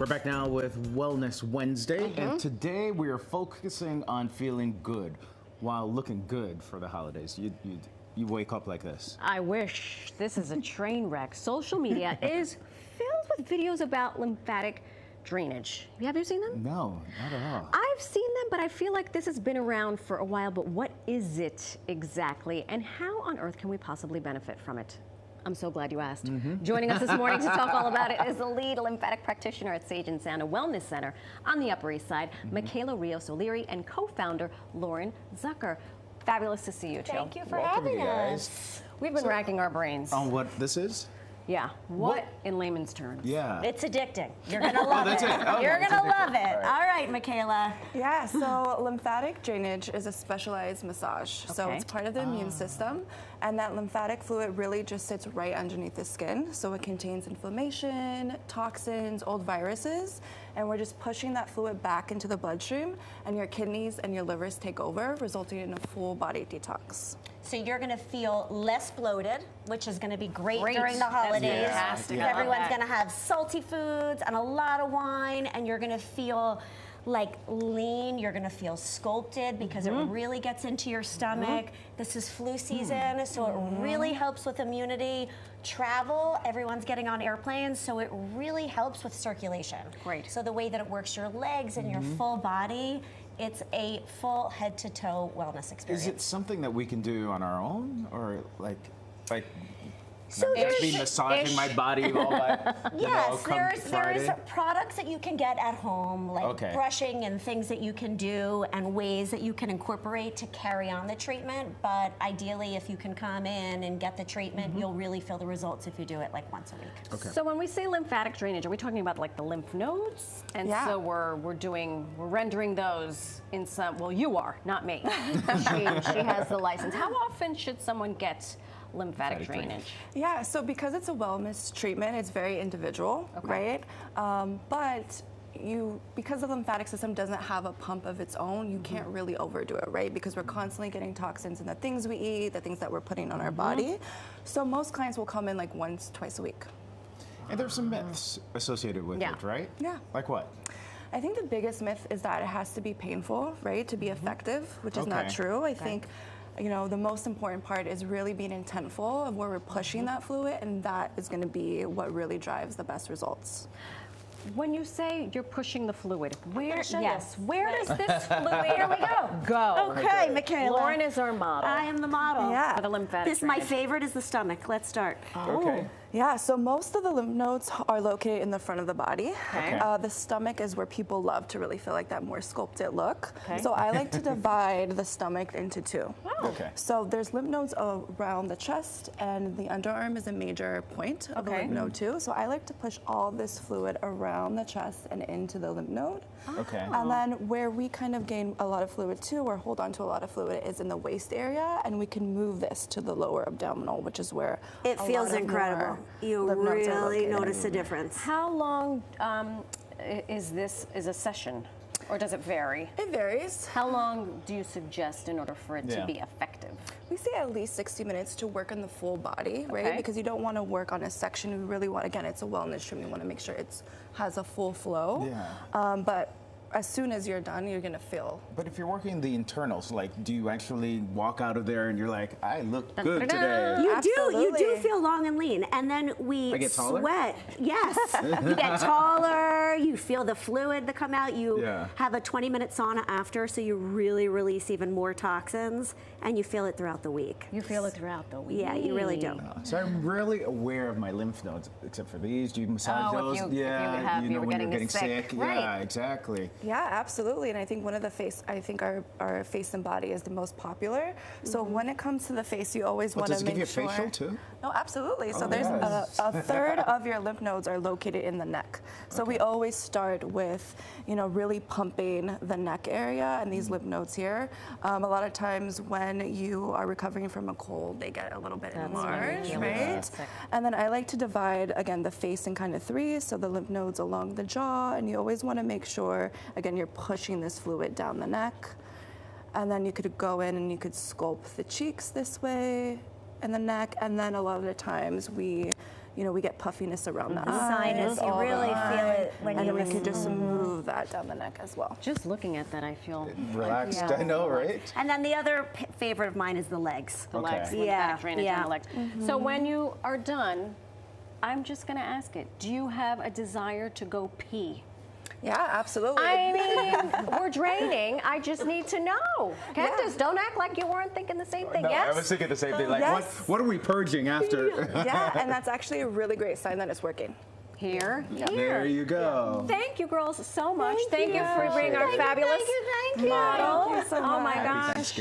We're back now with Wellness Wednesday, and today we are focusing on feeling good while looking good for the holidays. You wake up like this. I wish. This is a train wreck. Social media is filled with videos about lymphatic drainage. Have you seen them? No, not at all. I've seen them, but I feel like this has been around for a while. But what is it exactly, and how on earth can we possibly benefit from it? I'm so glad you asked. Joining us this morning to talk all about it is the lead lymphatic practitioner at Sage and Santa Wellness Center on the Upper East Side, Micaela Rios-O'Leary, and co-founder Lauren Zucker. Fabulous to see you two. Thank you for Welcome, having you guys. us. We've been racking our brains. On what this is? Yeah. What in layman's terms? Yeah. It's addicting. You're gonna love that's it. Oh, You're it's gonna addicting. love it. All All right, Micaela. Yeah, so lymphatic drainage is a specialized massage. So Okay. it's part of the immune system, and that lymphatic fluid really just sits right underneath the skin. So it contains inflammation, toxins, old viruses, and we're just pushing that fluid back into the bloodstream, and your kidneys and your livers take over, resulting in a full body detox. So you're gonna feel less bloated, which is gonna be great Great. during the That's holidays. fantastic. Yeah. I love Everyone's that. gonna have salty foods and a lot of wine, and you're gonna feel like lean. You're gonna feel sculpted because it really gets into your stomach. This is flu season, so it really helps with immunity. Travel, everyone's getting on airplanes, so it really helps with circulation. Great. So the way that it works your legs and your full body, it's a full head-to-toe wellness experience. Is it something that we can do on our own, or like So not just there's- be massaging my body all that? Yes, come there's Friday? products that you can get at home, like Okay. brushing and things that you can do and ways that you can incorporate to carry on the treatment. But ideally, if you can come in and get the treatment, you'll really feel the results if you do it like once a week. Okay. So when we say lymphatic drainage, are we talking about like the lymph nodes? And Yeah. so we're rendering those in some, well, you are, not me. she has the license. How often should someone get lymphatic drainage? Yeah, so because it's a wellness treatment, it's very individual, right? But because the lymphatic system doesn't have a pump of its own, you can't really overdo it, right? Because we're constantly getting toxins in the things we eat, the things that we're putting on our body. So most clients will come in like once, twice a week. And there's some myths associated with Yeah. it, right? Yeah. Like what? I think the biggest myth is that it has to be painful, right, to be effective, which is not Okay. true. I think, the most important part is really being intentful of where we're pushing that fluid, and that is going to be what really drives the best results. When you say you're pushing the fluid, where show you. where does this fluid Here we go. Okay, Micaela. Lauren is our model. I am the model. Yeah. For the lymphatic My drainage. favorite is the stomach. Let's start. Okay. Yeah, so most of the lymph nodes are located in the front of the body. Okay. The stomach is where people love to really feel like that more sculpted look. Okay. So I like to divide the stomach into two. Okay. So there's lymph nodes around the chest, and the underarm is a major point of the Okay. lymph node too. So I like to push all this fluid around the chest and into the lymph node. Okay. And then where we kind of gain a lot of fluid too, or hold on to a lot of fluid, is in the waist area, and we can move this to the lower abdominal, which is where It a feels lot of incredible. more You lymph nodes are really located. notice a difference. How long is a session, or does it vary? It varies. How long do you suggest in order for it to Yeah. be effective? We say at least 60 minutes to work on the full body, right? Okay. Because you don't want to work on a section. We really want, again, it's a wellness treatment. We want to make sure it has a full flow. Yeah. But as soon as you're done, you're going to feel. But if you're working the internals, like, do you actually walk out of there and you're like, I look good Dun-dun-dun. today? You Absolutely. do feel long and lean, and then we I get taller? sweat. Yes, you get taller. You feel the fluid that come out. You Yeah. have a 20-minute sauna after, so you really release even more toxins, and you feel it throughout the week. You feel it throughout the week. Yeah, you really do. So I'm really aware of my lymph nodes, except for these. Do you massage Oh, if those? you- if you have- you were when getting you're getting sick. sick. Right. Yeah, exactly. Yeah, absolutely. And I think one of the our face and body is the most popular. So when it comes to the face, you always want does to it give make you a sure. facial too? No, absolutely. So Oh, there's yes. a third of your lymph nodes are located in the neck. So we always start with, really pumping the neck area and these lymph nodes here. A lot of times when you are recovering from a cold, they get a little bit enlarged, right? fantastic. And then I like to divide, again, the face in kind of three. So the lymph nodes along the jaw, and you always want to make sure, again, you're pushing this fluid down the neck. And then you could go in and you could sculpt the cheeks this way and the neck. And then a lot of the times we we get puffiness around the Sinus, you all really the feel it when and you then we can listen. just move that down the neck as well. Just looking at that, I feel Relaxed, Yeah. I know, right? And then the other favorite of mine is the legs. the legs, Okay. lymphatic Yeah, drainage yeah. on the legs. So when you are done, I'm just going to ask it. Do you have a desire to go pee? Yeah, absolutely. I mean, we're draining. I just need to know. Candace, don't act like you weren't thinking the same thing. No, Yes? I was thinking the same thing. Like, Yes. what are we purging after? Yeah, and that's actually a really great sign that it's working. Here, here. There you go. Thank you, girls, so much. Thank Thank you you. for being our Appreciate it. fabulous Thank you. model. Thank you so Oh my much. gosh.